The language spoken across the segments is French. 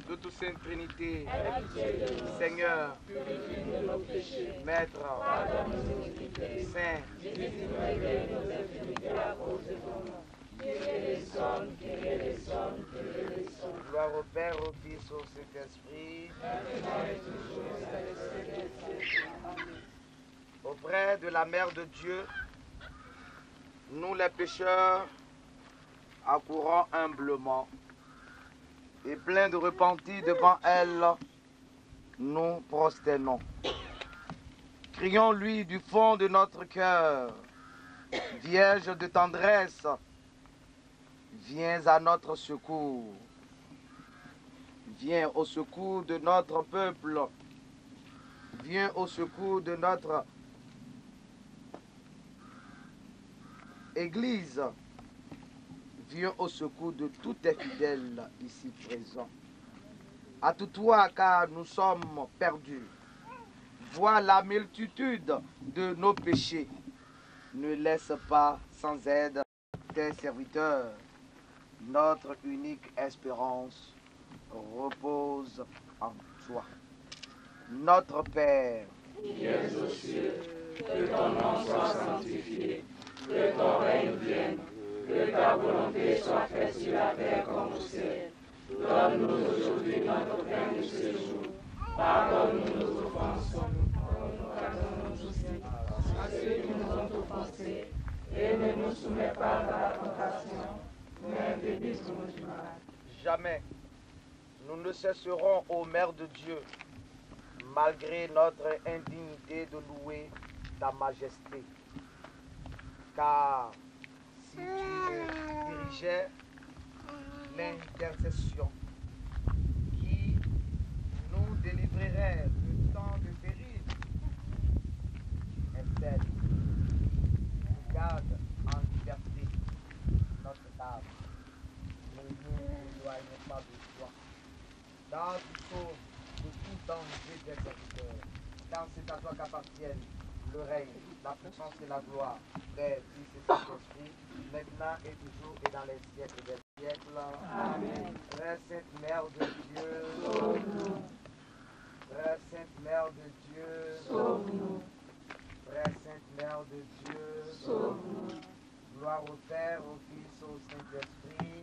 De toute Sainte Trinité, Seigneur, Maître, Saint, gloire au Père, au Fils, au Saint-Esprit, auprès de la Mère de Dieu, nous les pécheurs, accourons humblement et pleins de repentir devant elle, nous prosternons. Crions-lui du fond de notre cœur, Vierge de tendresse, viens à notre secours. Viens au secours de notre peuple. Viens au secours de notre Église. Viens au secours de tous tes fidèles ici présents. À tout toi, car nous sommes perdus. Vois la multitude de nos péchés. Ne laisse pas sans aide tes serviteurs. Notre unique espérance repose en toi. Notre Père, qui es aux cieux, que ton nom soit sanctifié, que ton règne vienne, que ta volonté soit faite sur la terre comme au ciel. Donne-nous aujourd'hui notre pain de ce jour. Pardonne-nous nos offenses, comme nous pardonnons aussi à ceux qui nous ont offensés, et ne nous soumets pas à la tentation, mais délivre-nous du mal. jamais nous ne cesserons, ô Mère de Dieu, malgré notre indignité, de louer ta majesté. Car si tu dirigeais l'intercession qui nous délivrerait de tant de périls, est celle qui garde en liberté notre âme. Ne nous éloignons pas de toi. Dans tout sauve de tout danger des serviteurs, car c'est à toi qu'appartiennent le règne, la puissance et la gloire, Père, Fils et Saint-Esprit, maintenant et toujours et dans les siècles des siècles. Amen. Très Sainte Mère de Dieu, Sauve-nous, Très Sainte Mère de Dieu, sauve-nous, Très Sainte Mère de Dieu, sauve-nous, Gloire au Père, au Fils, au Saint-Esprit.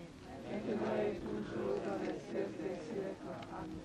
Maintenant et toujours dans les siècles des siècles. Amen.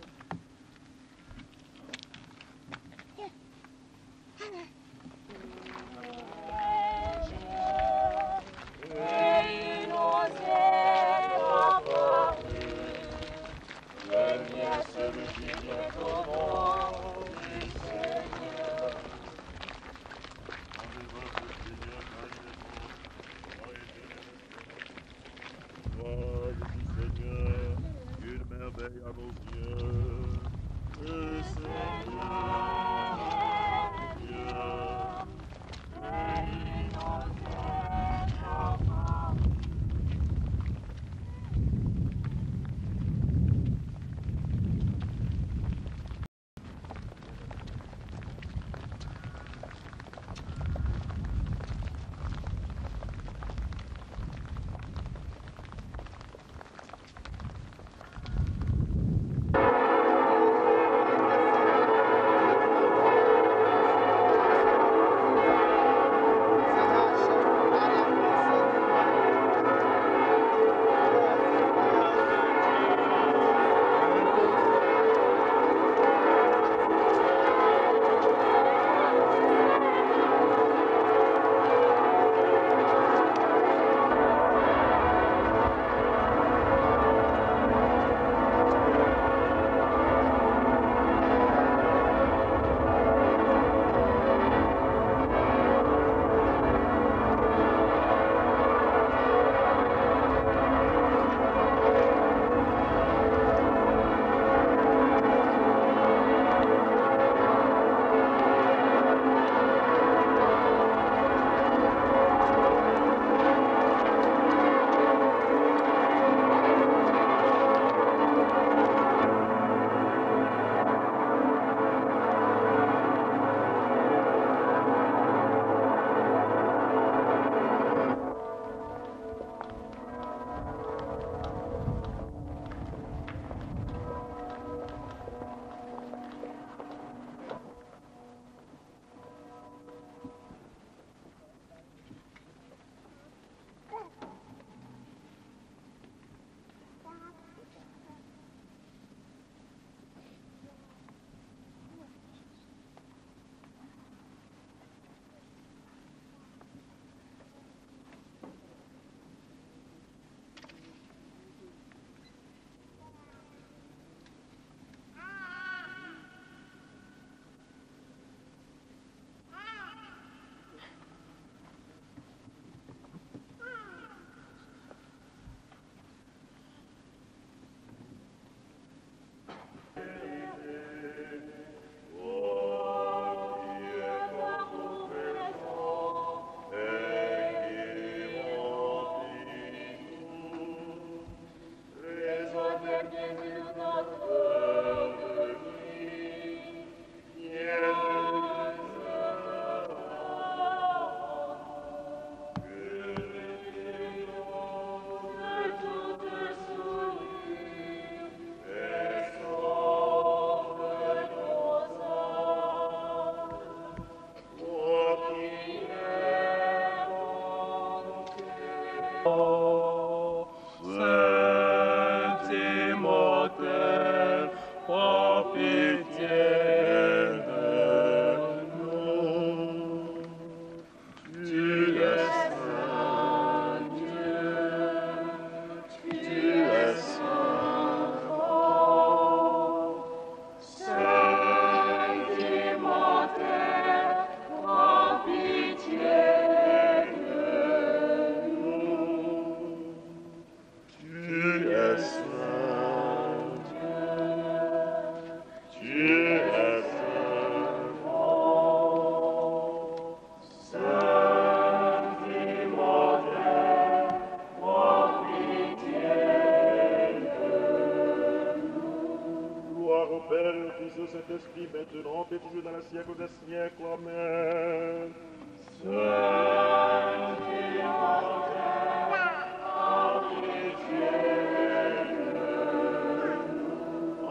Saint-Esprit, maintenant et toujours dans le siècle des siècles. Amen.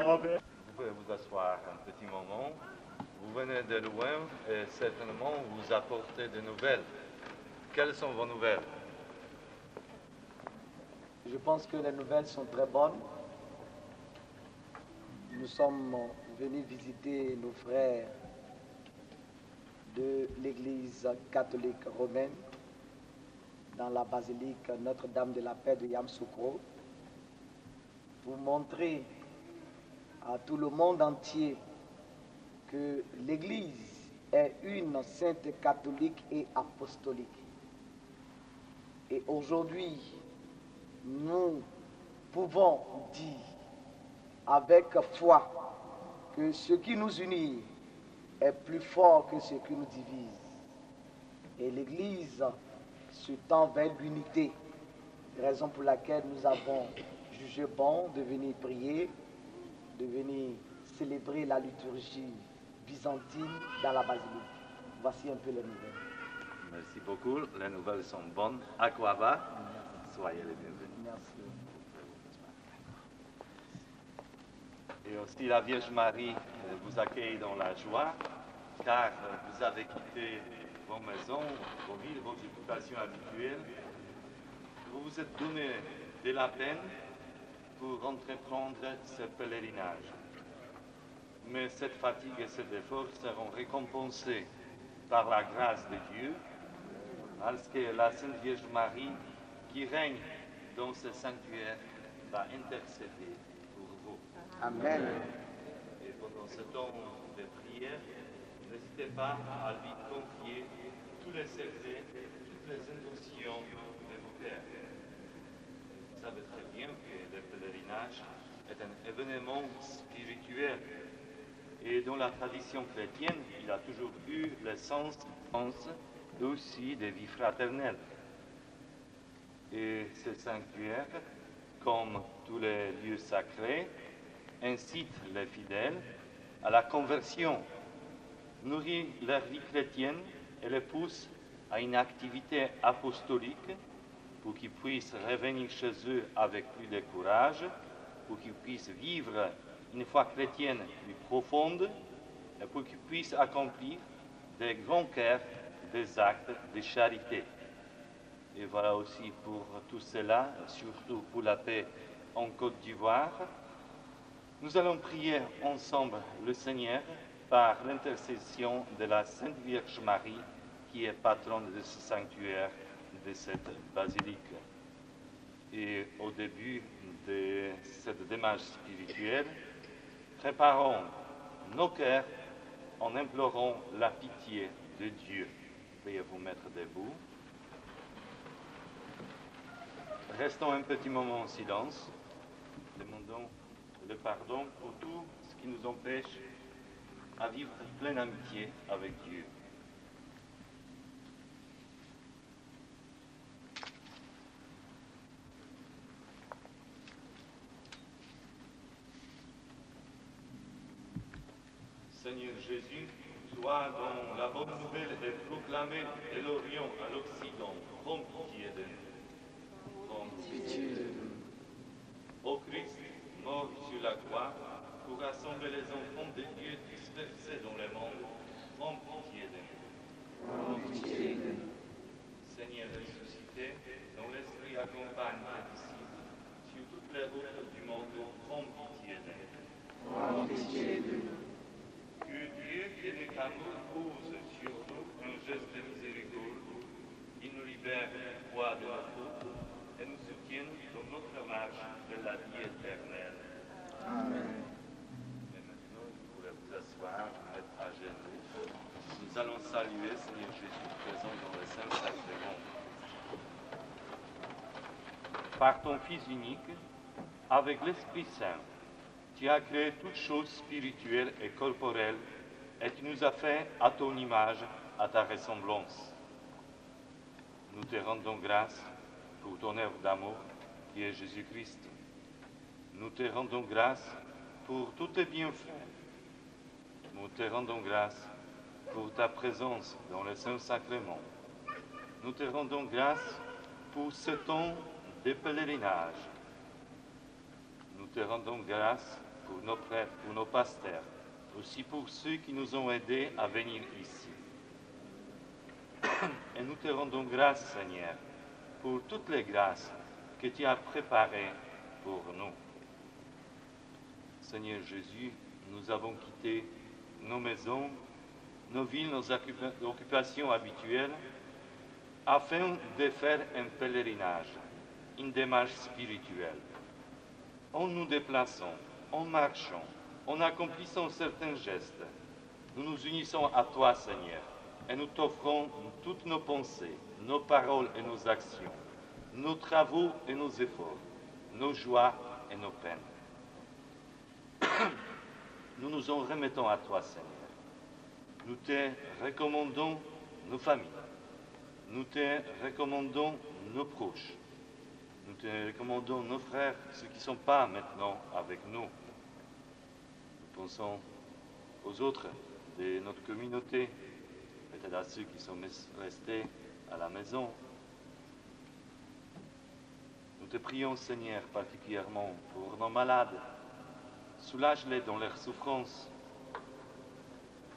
Vous pouvez vous asseoir un petit moment. Vous venez de loin et certainement vous apportez des nouvelles. Quelles sont vos nouvelles? Je pense que les nouvelles sont très bonnes. Nous sommes venus visiter nos frères de l'Église catholique romaine dans la basilique Notre-Dame de la Paix de Yamoussoukro pour montrer à tout le monde entier que l'Église est une sainte catholique et apostolique. Et aujourd'hui, nous pouvons dire avec foi que ce qui nous unit est plus fort que ce qui nous divise. Et l'Église se tend vers l'unité, raison pour laquelle nous avons jugé bon de venir prier, de venir célébrer la liturgie byzantine dans la basilique. Voici un peu les nouvelles. Merci beaucoup. Les nouvelles sont bonnes. À quoi va? Soyez les bienvenus. Merci. Et aussi la Vierge Marie vous accueille dans la joie, car vous avez quitté vos maisons, vos villes, vos occupations habituelles. Vous vous êtes donné de la peine pour entreprendre ce pèlerinage. Mais cette fatigue et cet effort seront récompensés par la grâce de Dieu, parce que la Sainte Vierge Marie, qui règne dans ce sanctuaire, va intercéder pour vous. Amen. Et pendant ce temps de prière, n'hésitez pas à lui confier tous les secrets, toutes les intentions de vos cœurs. Vous savez très bien que le pèlerinage est un événement spirituel. Et dans la tradition chrétienne, il a toujours eu le sens aussi de vie fraternelle. Et ce sanctuaire, comme tous les lieux sacrés, incite les fidèles à la conversion, nourrit leur vie chrétienne et les pousse à une activité apostolique pour qu'ils puissent revenir chez eux avec plus de courage, pour qu'ils puissent vivre une foi chrétienne plus profonde et pour qu'ils puissent accomplir des grands cœurs, des actes de charité. Et voilà aussi pour tout cela, surtout pour la paix en Côte d'Ivoire, nous allons prier ensemble le Seigneur par l'intercession de la Sainte Vierge Marie, qui est patronne de ce sanctuaire, de cette basilique. Et au début de cette démarche spirituelle, préparons nos cœurs en implorant la pitié de Dieu. Veuillez vous mettre debout. Restons un petit moment en silence. Demandons le pardon pour tout ce qui nous empêche à vivre pleine amitié avec Dieu. Seigneur Jésus, toi dont la bonne nouvelle est proclamée de l'Orient à l'Occident, prends pitié de nous. Prends pitié de nous. Ô Christ, mort sur la croix, pour rassembler les enfants de Dieu dispersés dans le monde, prends pitié de nous. Prends pitié de nous. Seigneur ressuscité, dont l'Esprit accompagne tes disciples sur toutes les routes du monde, prends pitié de nous. Prends pitié de nous. Que Dieu qui est amour pose sur nous un geste de miséricorde, il nous libère du poids de la faute et nous soutienne dans notre marche de la vie éternelle. Amen. Et maintenant, vous pourrez vous asseoir, mettre à genoux. Nous allons saluer Seigneur Jésus présent dans le Saint-Sacrement. Par ton Fils unique, avec l'Esprit Saint, tu as créé toutes choses spirituelles et corporelles et tu nous as fait à ton image, à ta ressemblance. Nous te rendons grâce pour ton œuvre d'amour qui est Jésus-Christ. Nous te rendons grâce pour tous tes bienfaits. Nous te rendons grâce pour ta présence dans le Saint-Sacrement. Nous te rendons grâce pour ce temps de pèlerinage. Nous te rendons grâce pour nos prêtres, pour nos pasteurs, aussi pour ceux qui nous ont aidés à venir ici. Et nous te rendons grâce, Seigneur, pour toutes les grâces que tu as préparé pour nous. Seigneur Jésus, nous avons quitté nos maisons, nos villes, nos occupations habituelles, afin de faire un pèlerinage, une démarche spirituelle. En nous déplaçant, en marchant, en accomplissant certains gestes, nous nous unissons à toi, Seigneur, et nous t'offrons toutes nos pensées, nos paroles et nos actions, nos travaux et nos efforts, nos joies et nos peines. Nous nous en remettons à toi, Seigneur. Nous te recommandons nos familles. Nous te recommandons nos proches. Nous te recommandons nos frères, ceux qui ne sont pas maintenant avec nous. Nous pensons aux autres de notre communauté, peut-être à ceux qui sont restés à la maison. Nous te prions, Seigneur, particulièrement pour nos malades. Soulage-les dans leurs souffrances.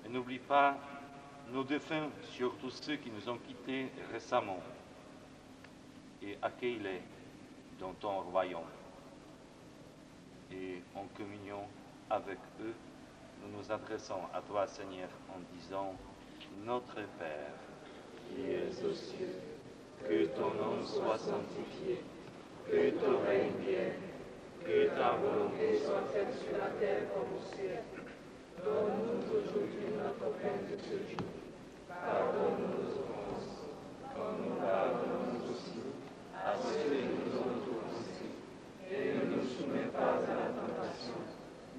Et n'oublie pas nos défunts, surtout ceux qui nous ont quittés récemment. Et accueille-les dans ton royaume. Et en communion avec eux, nous nous adressons à toi, Seigneur, en disant « Notre Père, qui es aux cieux, que ton nom soit sanctifié, que ton règne vienne, que ta volonté soit faite sur la terre comme au ciel. Donne-nous aujourd'hui notre pain de ce jour. Pardonne-nous nos offenses, comme nous pardonnons aussi à ceux qui nous ont offensés. Et ne nous soumets pas à la tentation,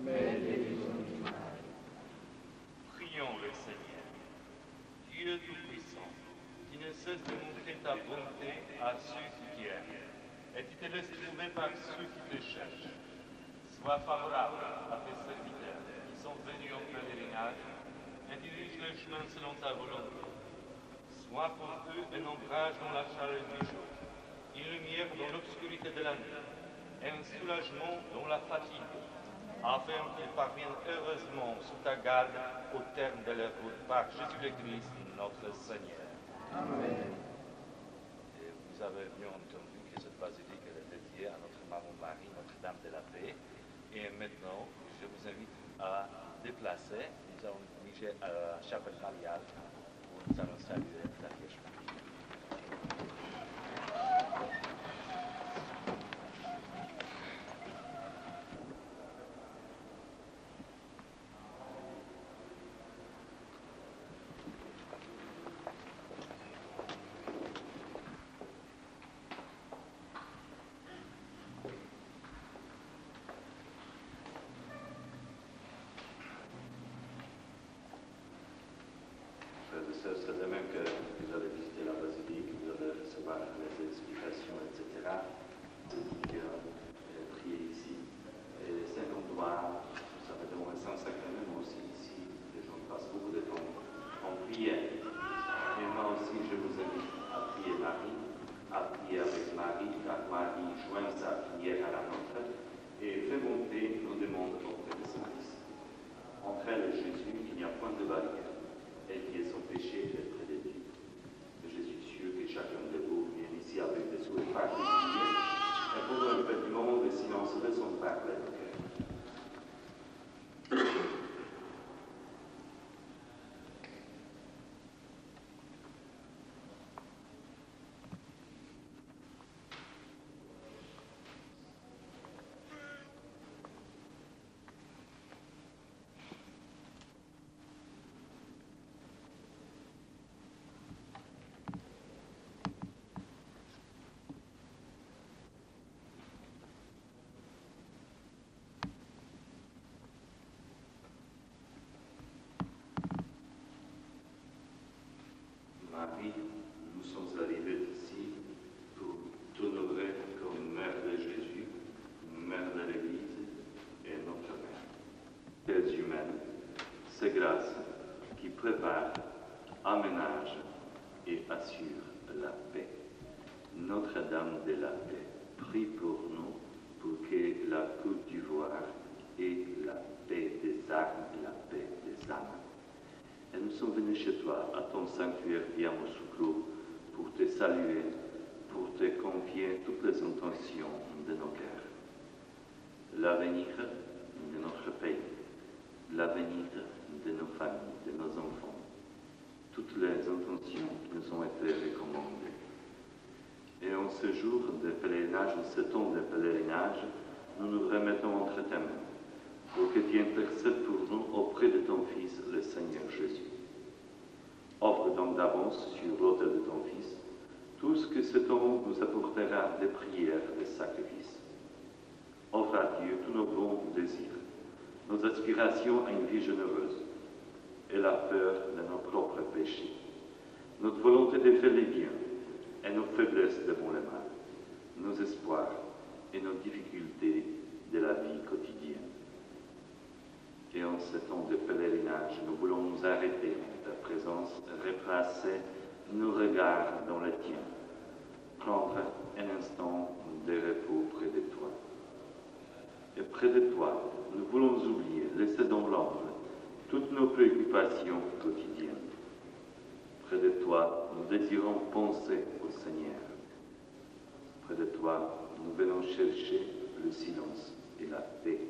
mais délivre-nous du mal. » Prions le Seigneur. Dieu Tout-Puissant, qui ne cesse de montrer ta bonté à ceux qui t'aiment, et tu te laisses trouver par ceux qui te cherchent. Sois favorable à tes serviteurs qui sont venus au pèlerinage et dirige le chemin selon ta volonté. Sois pour eux un ombrage dans la chaleur du jour, une lumière dans l'obscurité de la nuit, et un soulagement dans la fatigue, afin qu'ils parviennent heureusement sous ta garde au terme de leur route par Jésus le Christ, notre Seigneur. Amen. Et vous avez bien entendu que cette basilique est dédiée à notre Maman Marie, Notre-Dame de la Paix. Et maintenant, je vous invite à déplacer. Nous allons diriger à la chapelle mariale où nous allons saluer la Vierge Marie. C'est demain que vous allez visiter la basilique, vous allez recevoir les explications, etc. Prier ici. Et c'est un endroit, ça fait de moins 150 même aussi ici. Les gens passent beaucoup de temps en prière. Et moi aussi, je vous invite à prier Marie, à prier avec Marie, car Marie joint sa prière à la nôtre et fait monter nos demandes auprès de son Fils. Entre elle et Jésus, il n'y a point de barrière. Elle qui est son péché est près de Dieu. Que Jésus sûr que chacun de vous vient ici avec des souhaits particuliers et pour un petit moment de silence de son Père de cœur. Marie, nous sommes arrivés ici pour t'honorer comme mère de Jésus, mère de l'Église et notre mère. Pères humaines, c'est grâce qui prépare, aménage et assure la paix. Notre-Dame de la paix, prie pour nous pour que la Côte d'Ivoire ait la paix des armes et la paix des âmes. Et nous sommes venus chez toi, à ton sanctuaire, bien au secours, pour te saluer, pour te confier toutes les intentions de nos cœurs. L'avenir de notre pays, l'avenir de nos familles, de nos enfants, toutes les intentions qui nous ont été recommandées. Et en ce jour de pèlerinage, en ce temps de pèlerinage, nous nous remettons entre tes mains, pour que tu intercèdes pour nous auprès de ton Fils, le Seigneur Jésus. Offre donc d'avance sur l'autel de ton Fils tout ce que ce temps nous apportera de prières et de sacrifices. Offre à Dieu tous nos bons désirs, nos aspirations à une vie généreuse et la peur de nos propres péchés, notre volonté de faire les biens et nos faiblesses devant le mal, nos espoirs et nos difficultés de la vie quotidienne. Et en ce temps de pèlerinage, nous voulons nous arrêter en ta présence, replacer nos regards dans le tien, prendre un instant de repos près de toi. Et près de toi, nous voulons oublier, laisser dans l'ombre toutes nos préoccupations quotidiennes. Près de toi, nous désirons penser au Seigneur. Près de toi, nous venons chercher le silence et la paix.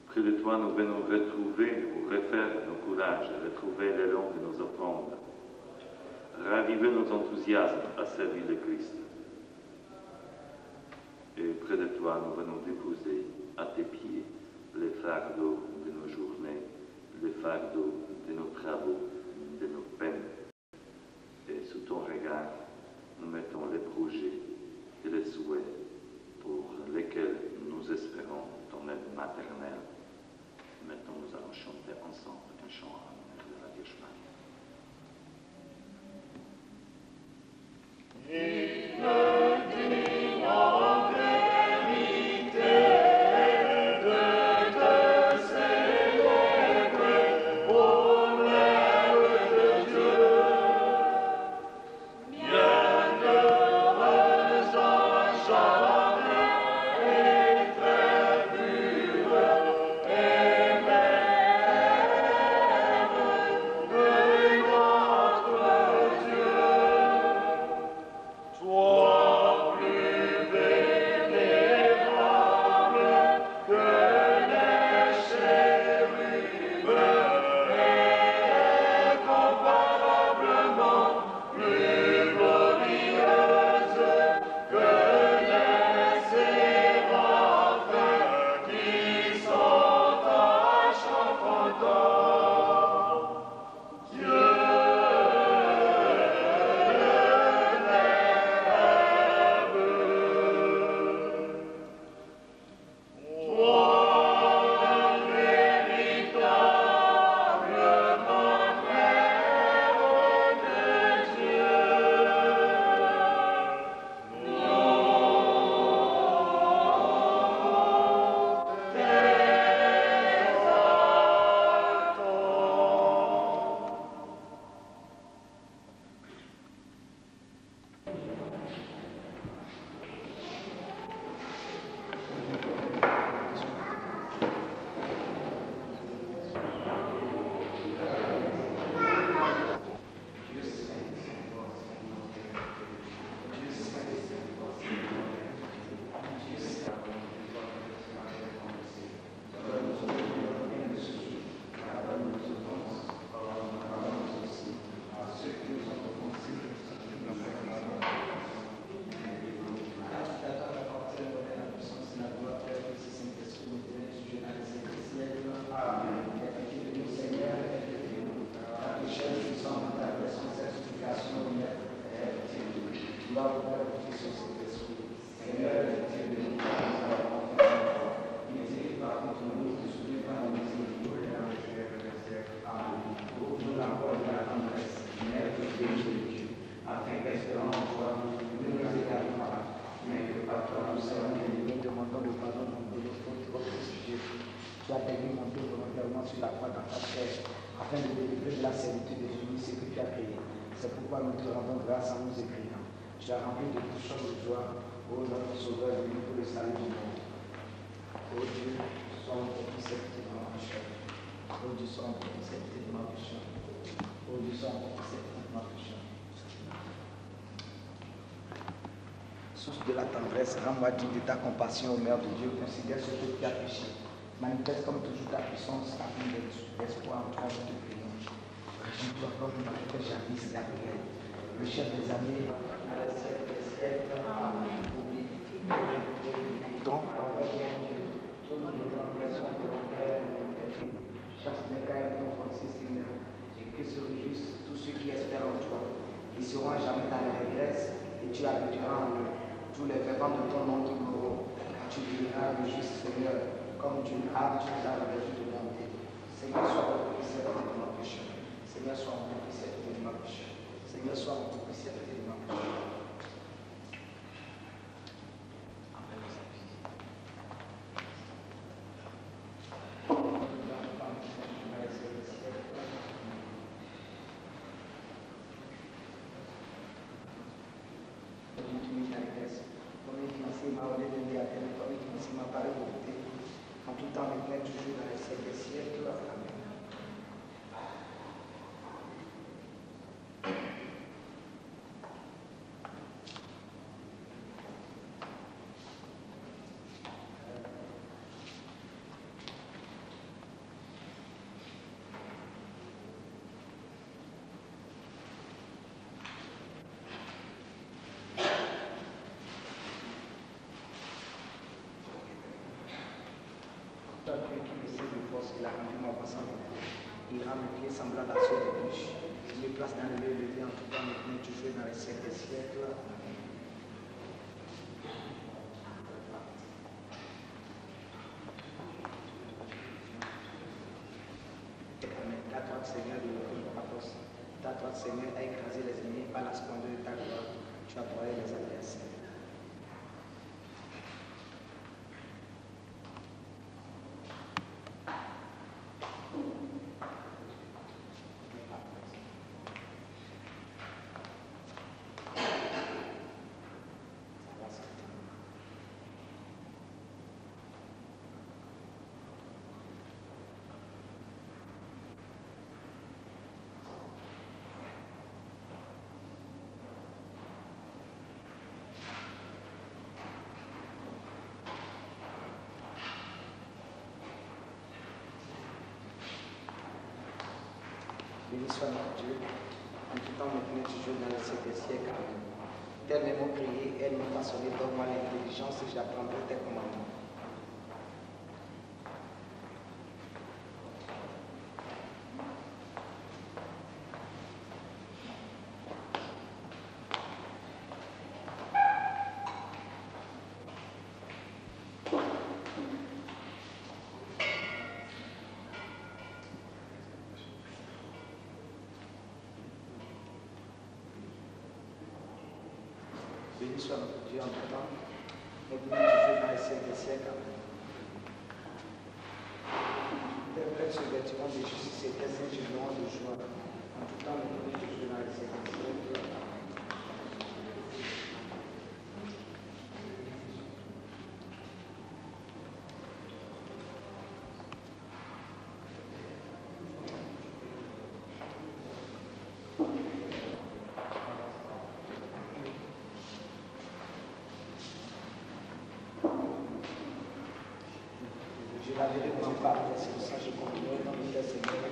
Près de toi, nous venons retrouver ou refaire nos courages, retrouver l'élan de nos offrandes, raviver nos enthousiasmes à servir le Christ. Et près de toi, nous venons déposer à tes pieds les fardeaux de nos journées, les fardeaux de nos travaux, de nos peines. Et sous ton regard, nous mettons les projets et les souhaits pour lesquels nous espérons ton aide maternelle. Maintenant, nous allons chanter ensemble un chant en l'honneur de la Vierge Marie. Sur la croix dans ta chair, afin de délivrer de la servitude des ennemis ce que tu as créé. C'est pourquoi nous te rendons grâce en nous écrivant. Tu as rempli de toutes choses de joie, ô notre Sauveur, venu pour le salut du monde. Ô Dieu, sois notre précepteur de ma pécheur. Ô Dieu, sois notre précepteur de ma pécheur. Ô Dieu, sois notre précepteur de ma pécheur. Source de la tendresse, rends-moi digne de ta compassion, ô Mère de Dieu, considère ce que tu as péché. Manifeste comme toujours ta puissance, ta vie d'espoir en toi, nous te prions. Régis-toi comme nous avons fait jadis la prière. Le chef des années, à la siècle des siècles, oublie. Donc, chasse les cailles de ton français, Seigneur, et que se réjouissent tous ceux qui espèrent en toi. Ils seront à jamais dans la régresse, et tu habiteras en eux. Tous les fervents de ton nom qui mourront, car tu béniras le juste Seigneur, comme tu as revêtu de bonté. Seigneur, sois mon propiciateur de ma péché. Seigneur, sois mon propiciateur de ma péché. Seigneur, sois mon propiciateur de ma péché. En tout temps, maintenant, toujours dans les siècles des siècles. Amen. Il a rendu ma voix sans voix. Il rend mes pieds semblables à ceux des bûches. Il me place dans le lieu de vie en tout temps, maintenant, toujours dans les siècles des siècles. Amen. Amen. Ta droite, Seigneur, de la force. Ta droite, Seigneur, a écrasé les ennemis par la splendeur de ta gloire. Tu as broyé les adversaires. Béni soit notre Dieu, en tout temps maintenant toujours dans les siècles des siècles. Amen. Tel mes mots criés, elle m'a façonné, donne-moi l'intelligence et j'apprendrai tes commandements. Béni soit notre Dieu en tout temps, maintenant toujours dans les siècles des siècles. Amen. Tes prêtres se vêtiront de justice et tes saints jugeront de joie. En tout temps, maintenant toujours dans les siècles des siècles. Amen. Je laverai mon part des sang, je continuerai dans le Seigneur,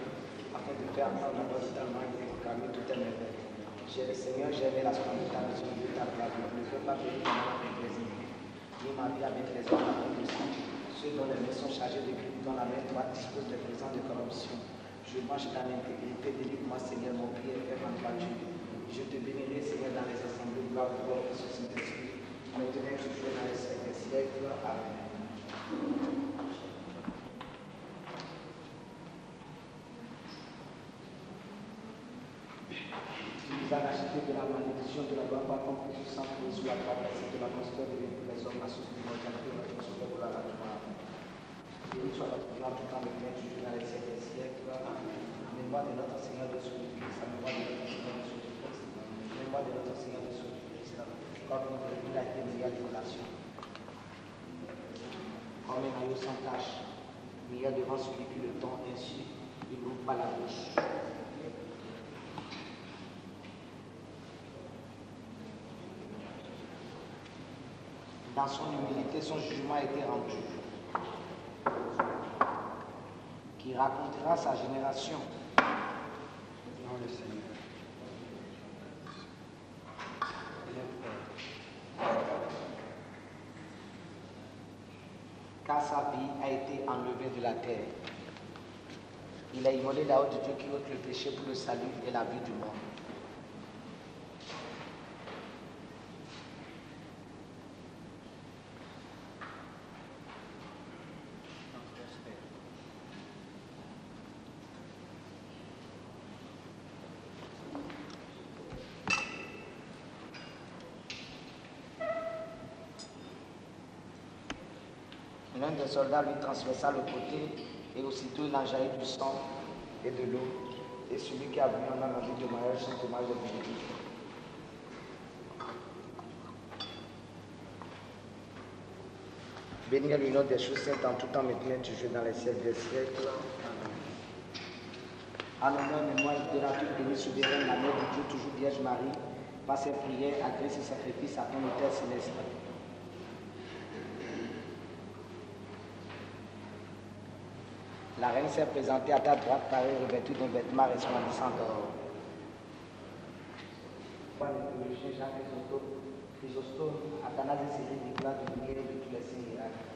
afin de faire entendre la voix de ta main et de proclamer tout tes merveilles. J'ai le Seigneur, j'ai aimé la splendeur de ta maison, de ta gloire. Je ne veux pas venir dans mon avec les ennemis. Ni ma vie avec les hommes avec le sang. Ceux dont les mains sont chargées de crimes, dont la main droite dispose de présents de corruption. Je mange dans l'intégrité, délivre-moi, Seigneur, mon pied et fais ma droiture. Je te bénirai, Seigneur, dans les assemblées, gloire au corps et sur Saint-Esprit. Maintenant, toujours dans les siècles des siècles. Amen. Tu as racheté de la malédiction de la loi par ton précieux sang pour sous la croix, de la considère de les hommes, la source de l'immortalité, notre sauveur pour la gloire. Béni soit notre Dieu en tout temps, maintenant, toujours dans les siècles des siècles. En mémoire de notre Seigneur de Jésus-Christ, en mémoire de notre Seigneur de Jésus-Christ, en mémoire de notre Seigneur de Jésus-Christ, comme notre vie a été meilleure des relations. Comme un agneau sans tache, meilleur devant celui qui le tend, ainsi, il n'ouvre pas la bouche. Dans son humilité, son jugement a été rendu. Qui racontera sa génération. Non, le Seigneur. Car sa vie a été enlevée de la terre. Il a immolé la haute de Dieu qui ôte le péché pour le salut et la vie du monde. L'un des soldats lui transversa le côté et aussitôt il en jaillit du sang et de l'eau. Et celui qui a vu en a envie de mariage sans dommage de bénédiction. Béni est le nom des choses saintes en tout temps, maintenant et toujours dans les siècles des siècles. En honneur, mémoire de la toute bénie souveraine, la mère de Dieu, toujours Vierge Marie, par ses prières, agrée ses sacrifices à ton autel céleste. La reine s'est présentée à ta droite, parée revêtue d'un vêtement resplendissant d'or. Jacques Chrysostome, Athanase, Cédric, Nicolas, Dominique et de tous les saints miracles.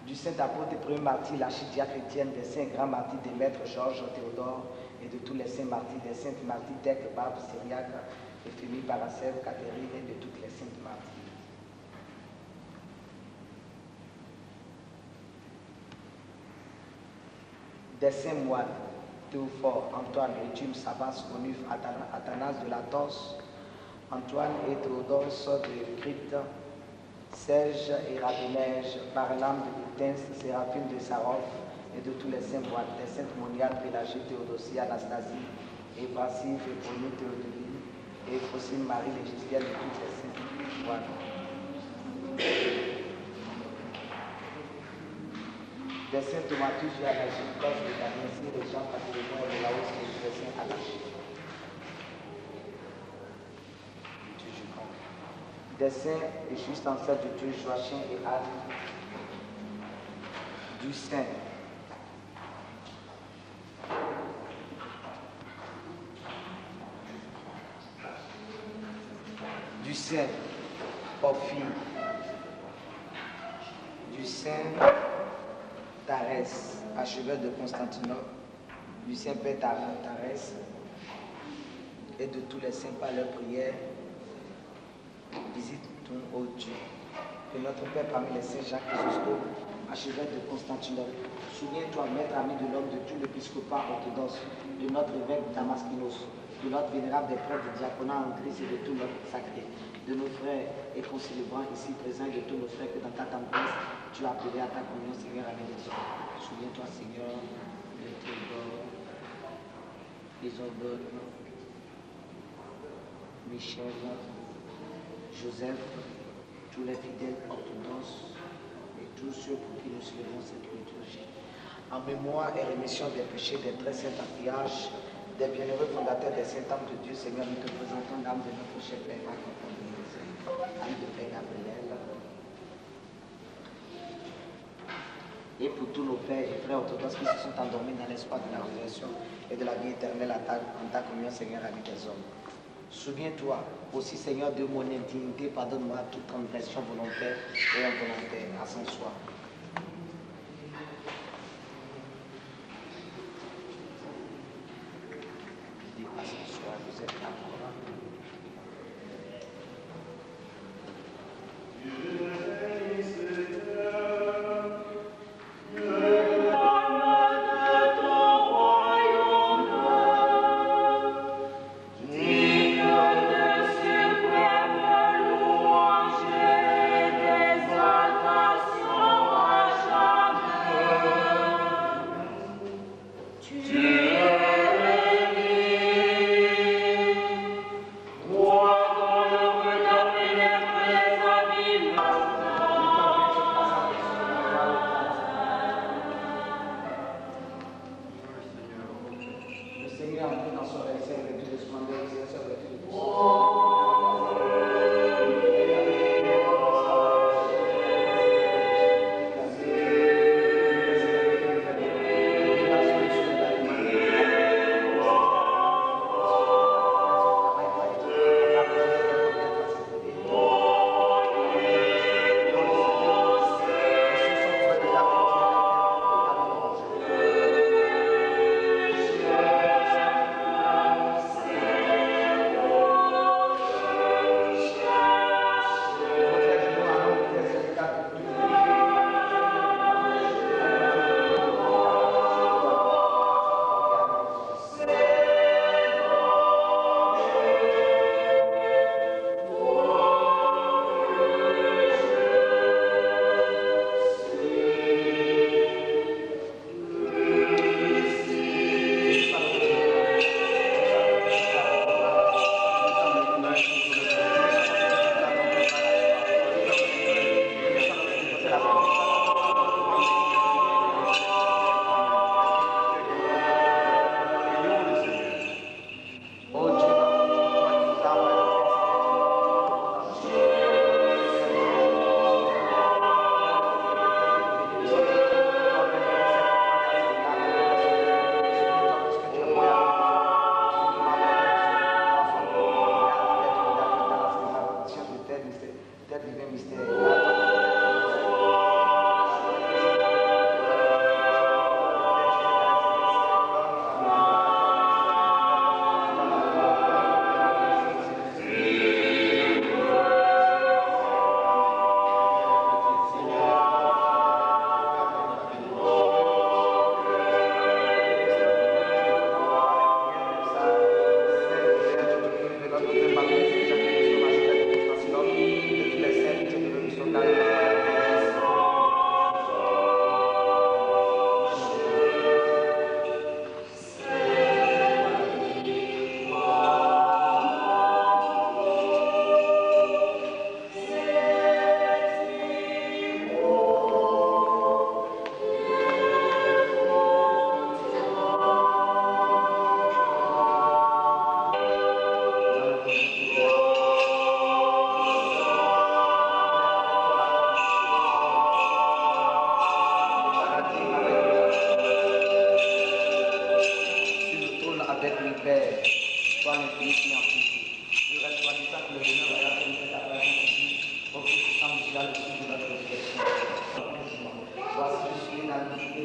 Du saint apôtre et premier martyr, l'archidiacre Étienne, des saints grands martyrs, des maîtres Georges, Théodore et de tous les saints martyrs, des saintes martyrs d'Aigle, Barbe, Syriaque, Éphémie, Paracèle, Catherine et de toutes les saintes martyrs. Des saints moines, Théophore, Antoine, Eutume, Sabas, Onuf, Athanase de la Torse, Antoine et Théodose de Crypte, Serge et Rabinège, Barnam de Boutense, Séraphine de Sarov et de tous les saints moines, des saintes moniales, Pélagie, Théodosie, Anastasie, Évasie, Féponie, Théodolie et Faucine, Marie, Légistienne de toutes les saintes moines. Des saints Thomatus, Yanagie, Cos, de Daniel, de Jean, Patrimonio et de la hausse et des saints Alachi. Des saints et juste ancêtres de Dieu, Joachim et Anne, du saint Porphyre, du saint Tharès, archevêque de Constantinople, du saint Père Tharès et de tous les saints par leur prière. Visite ton ô Dieu. Que notre Père parmi les saints Jacques Chrysostome, archevêque de Constantinople, souviens-toi, maître ami de l'homme, de tout l'épiscopat orthodoxe, de notre évêque Damaskinos, de notre vénérable des prêtres, de diaconat en Christ et de tout notre sacré, de nos frères et concélébrants ici présents et de tous nos frères que dans ta tendresse tu as appelé à ta communion, Seigneur, à bénédiction. Souviens-toi, Seigneur, de Théodore, Isobel, Michel, Joseph, tous les fidèles orthodoxes et tous ceux pour qui nous célébrons cette liturgie. En mémoire et rémission des péchés des très saints patriarches, des bienheureux fondateurs des saints hommes de Dieu, Seigneur, nous te présentons l'âme de notre cher Père, âme de Père Gabriel, et pour tous nos pères et frères orthodoxes qui se sont endormis dans l'espoir de la résurrection et de la vie éternelle en ta communion, Seigneur, ami des hommes. Souviens-toi aussi, Seigneur, de mon indignité, pardonne-moi toute transgression volontaire et involontaire, à son soi. Je dis à son soi, vous êtes là. Louange et exaltation.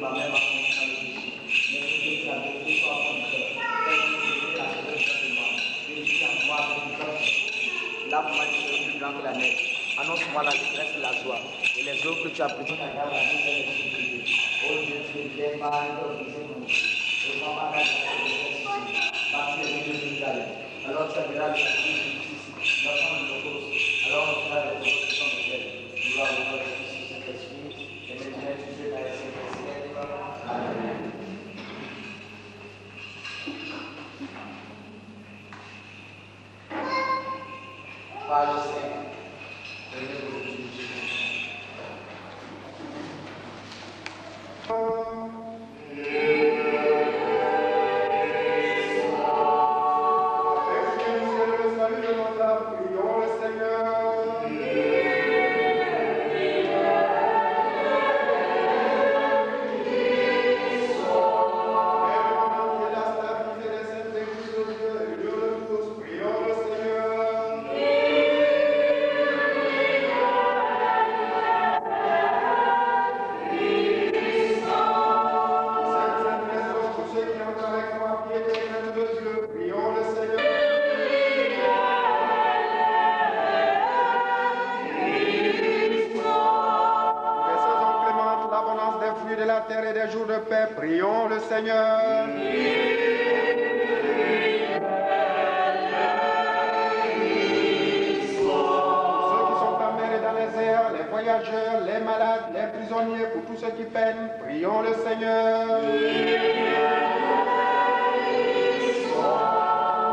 va même affronter dans le péché. Mais que Dieu t'a donné soit ton cœur. Fais-nous la chose simplement. Vérifie en toi avec une bonne chose. Lave-moi du feu plus blanc que la neige. Annonce-moi la détresse et la joie. Et les jours que tu as pris ta garde à nous faire les supplier. Oh Dieu, tu es bien mal, nous. Et moi, ma mère, je vais ressusciter. Bâtir les rues de Jérusalem. Alors tu verras les sacrifices ici. L'enfant de l'Holocauste. Alors on fera les choses qui sont de telles. Nous allons voir le Fils de Saint-Esprit. Et maintenant, tu sais, dans les siècles. Amen. Page 5. Prions le Seigneur. Ceux qui sont en mer et dans les airs, les voyageurs, les malades, les prisonniers, pour tous ceux qui peinent, prions le Seigneur.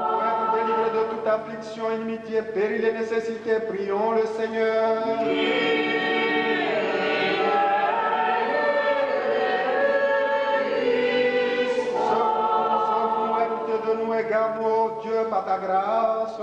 Pour être délivrés de toute affliction, inimitié, péril et nécessité, prions le Seigneur. Garde-nous, Dieu, par ta grâce.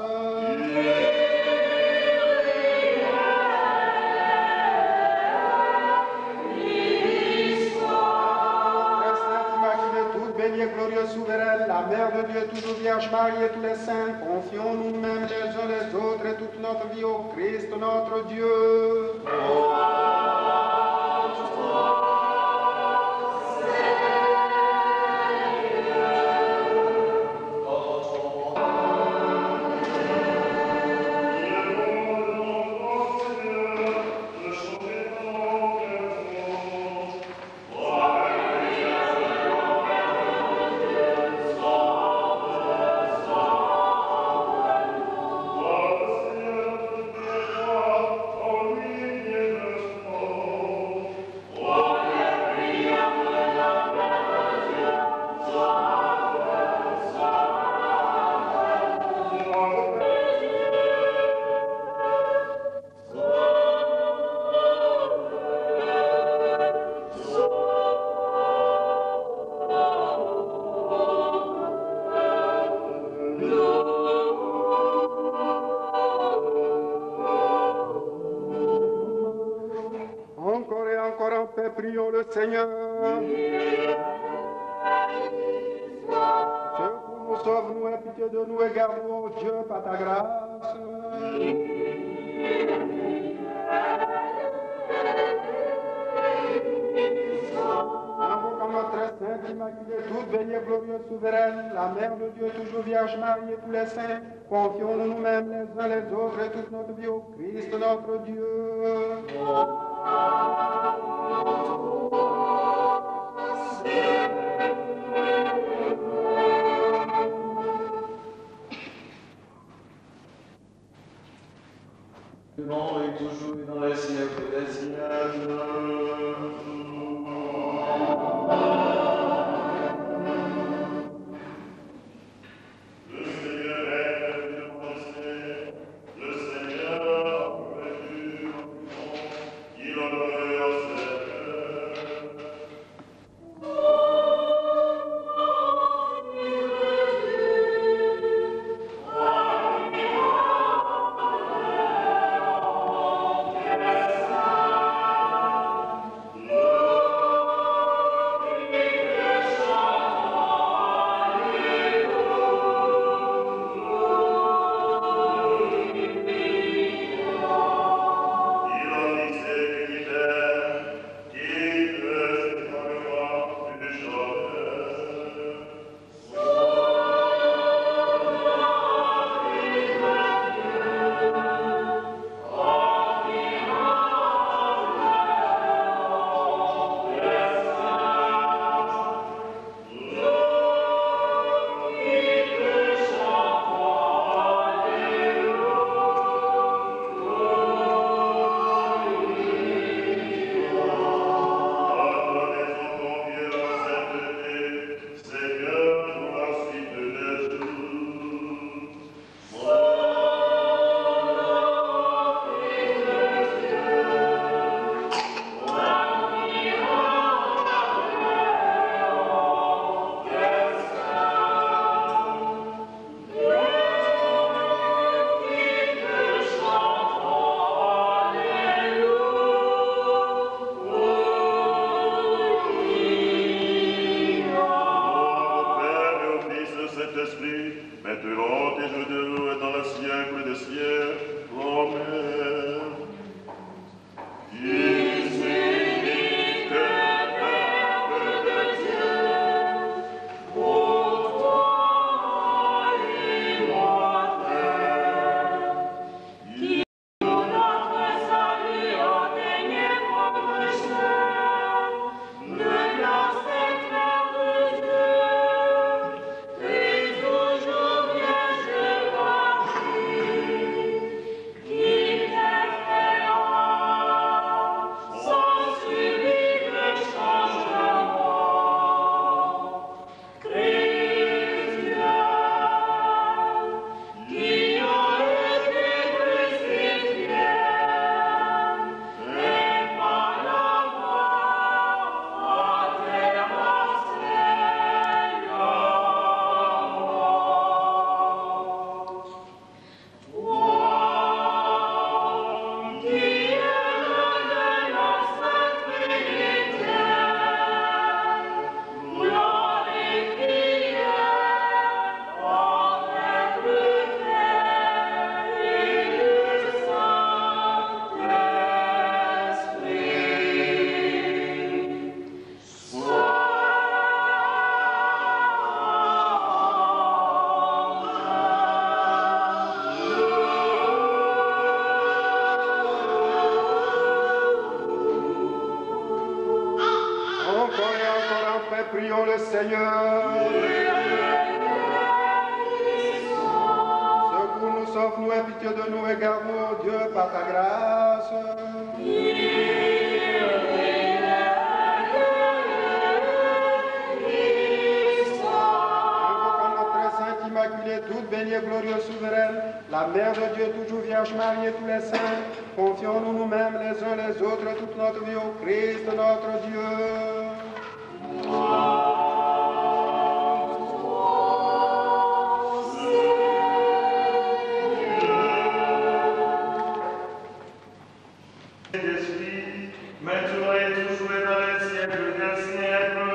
Très sainte, immaculée, toute bénie, glorieuse, souveraine, la Mère de Dieu, toujours Vierge Marie et tous les saints, confions-nous nous-mêmes les uns les autres et toute notre vie au Christ, notre Dieu. Prions le Seigneur. Secours nous, sauve-nous, aie pitié de nous et garde-nous, Dieu, par ta grâce. Invoquons notre Sainte Immaculée, toute bénie, glorieuse, souveraine, la Mère de Dieu, toujours Vierge Marie et tous les saints, confions-nous nous-mêmes les uns les autres et toute notre vie au Christ notre Dieu. Maintenant et toujours et dans les siècles des siècles. Encore et encore après, prions le Seigneur. Secours-nous, sauve-nous, aie pitié de nous, et garde-nous, ô Dieu, par ta grâce. Invoquons notre très sainte Immaculée, toute bénie, glorieuse, souveraine, la Mère de Dieu, toujours Vierge Marie et tous les saints, confions-nous nous-mêmes les uns les autres toute notre vie au Christ notre Dieu. Esprit, maintenant et toujours et dans les siècles des siècles.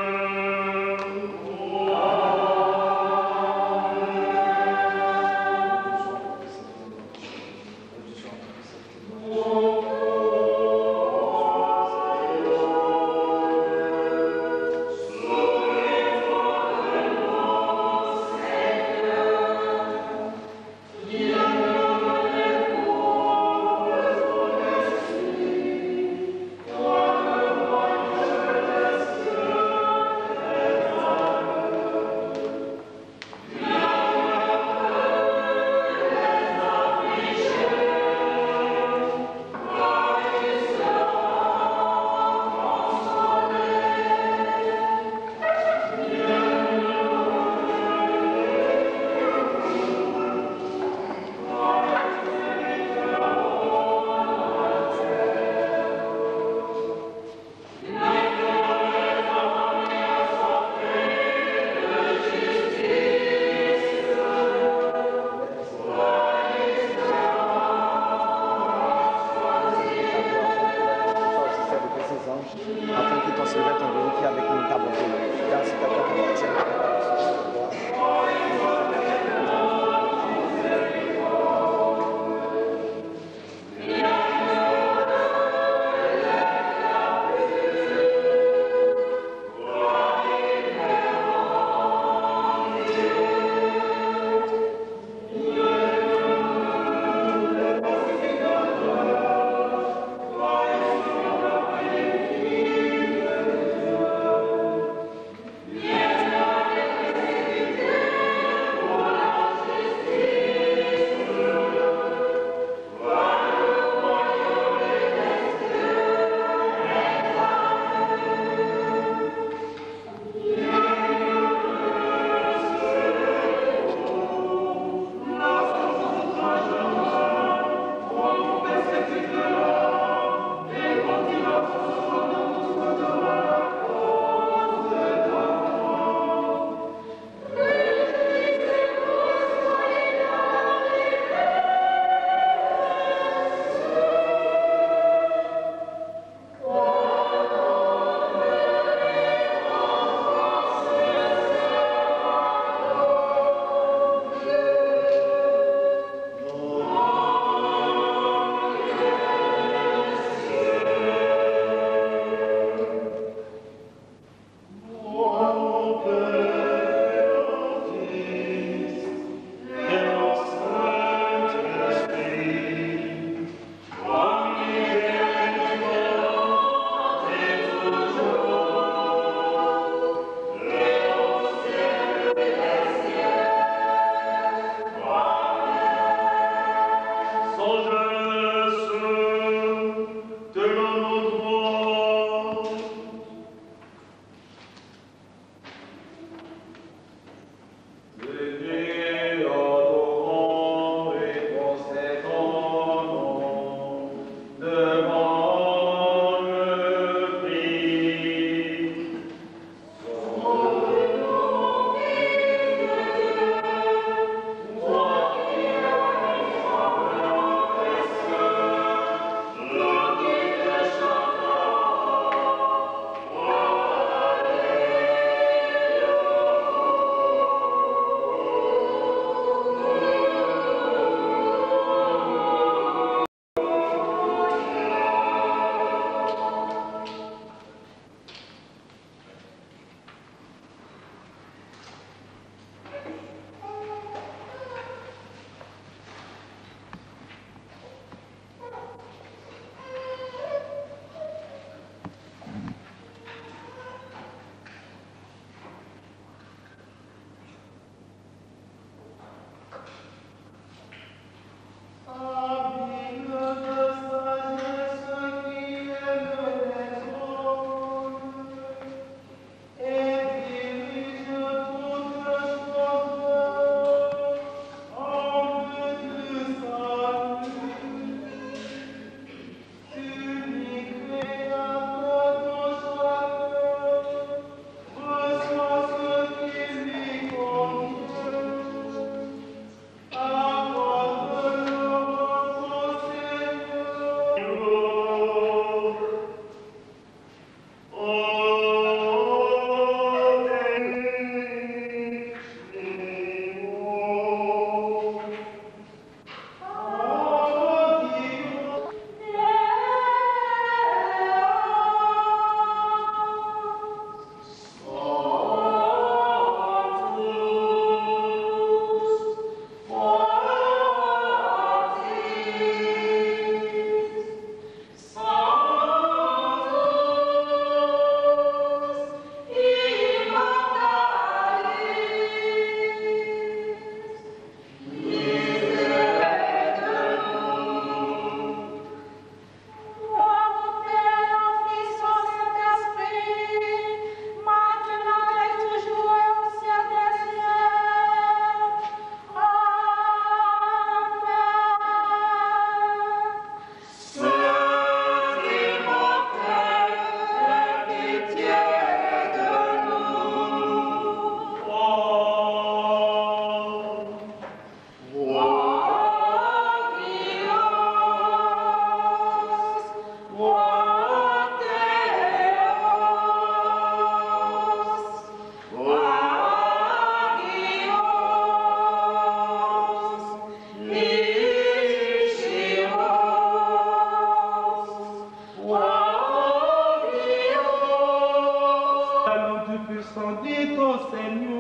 Seigneur.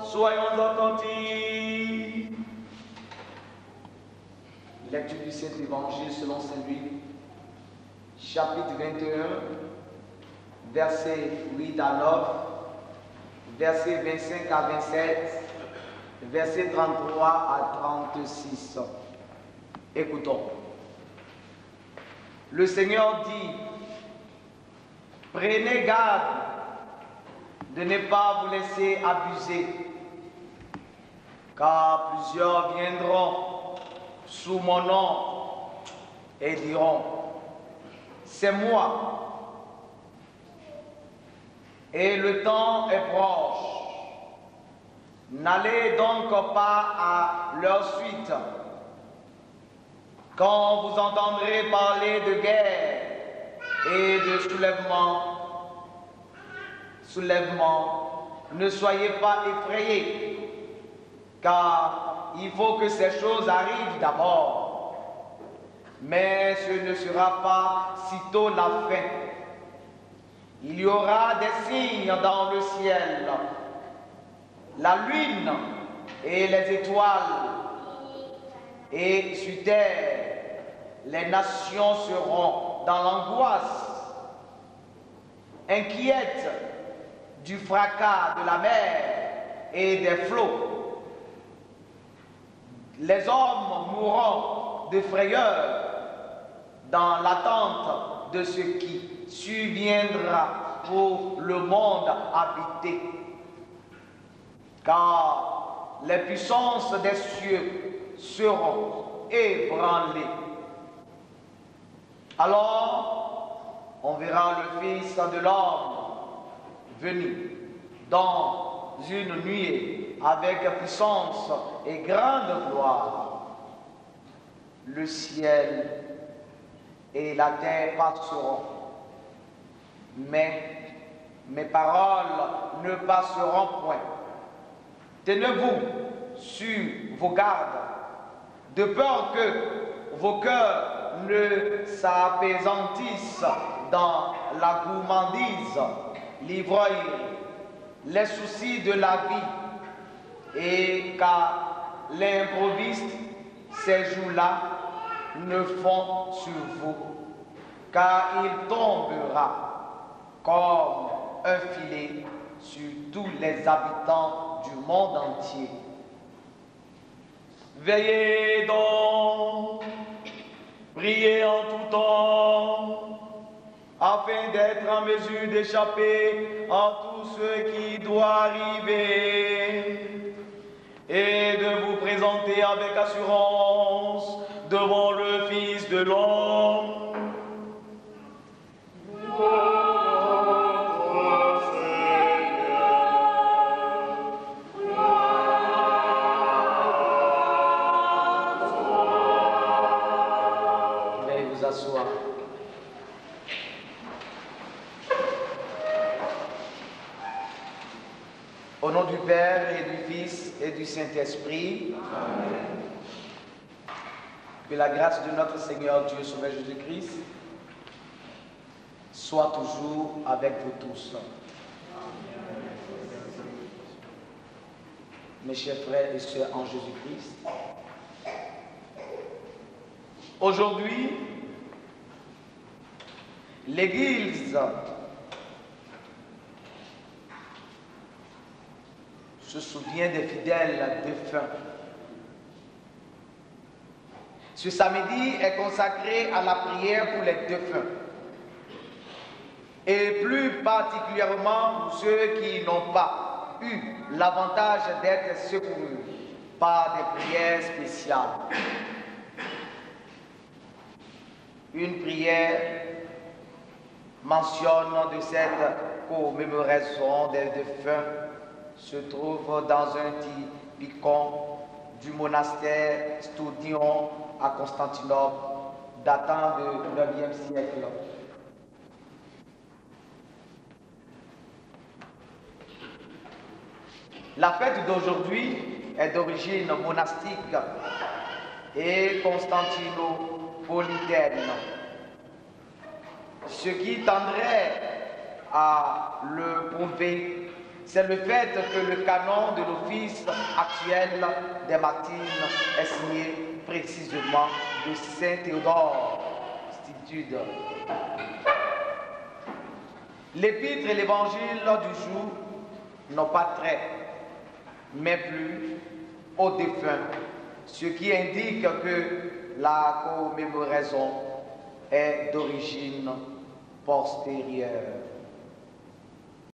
Soyons attentifs. Lecture du Saint-Évangile selon Saint Luc, chapitre 21, versets 8 à 9, versets 25 à 27, versets 33 à 36. Écoutons. Le Seigneur dit, prenez garde de ne pas vous laisser abuser, car plusieurs viendront sous mon nom et diront, c'est moi. Et le temps est proche. N'allez donc pas à leur suite. Quand vous entendrez parler de guerre et de soulèvement, ne soyez pas effrayés, car il faut que ces choses arrivent d'abord. Mais ce ne sera pas sitôt la fin. Il y aura des signes dans le ciel, la lune et les étoiles, et sur terre, les nations seront dans l'angoisse, inquiètes du fracas de la mer et des flots. Les hommes mourront de frayeur dans l'attente de ce qui surviendra pour le monde habité. Car les puissances des cieux seront ébranlées. Alors, on verra le Fils de l'homme venu dans une nuée avec puissance et grande gloire. Le ciel et la terre passeront, mais mes paroles ne passeront point. Tenez-vous sur vos gardes, de peur que vos cœurs ne s'apaisantissent dans la gourmandise, l'ivrognerie, les soucis de la vie, et qu'à l'improviste, ces jours-là ne font sur vous, car il tombera comme un filet sur tous les habitants du monde entier. Veillez donc, priez en tout temps, afin d'être en mesure d'échapper à tout ce qui doit arriver et de vous présenter avec assurance devant le Fils de l'homme. Veuillez vous asseoir. Au nom du Père et du Fils et du Saint-Esprit, amen. Que la grâce de notre Seigneur Dieu Sauveur Jésus-Christ soit toujours avec vous tous. Mes chers frères et sœurs en Jésus-Christ, Aujourd'hui, l'Église se souvient des fidèles défunts. Ce samedi est consacré à la prière pour les défunts, et plus particulièrement pour ceux qui n'ont pas eu l'avantage d'être secourus par des prières spéciales. Une prière mentionne de cette commémoration des défunts se trouve dans un typicon du monastère Studion à Constantinople, datant du 9e siècle. La fête d'aujourd'hui est d'origine monastique et constantinopolitaine, ce qui tendrait à le prouver, c'est le fait que le canon de l'office actuel des matines est signé précisément de Saint Théodore Stitude. L'épître et l'évangile du jour n'ont pas trait, mais plus aux défunts, ce qui indique que la commémoration est d'origine postérieure.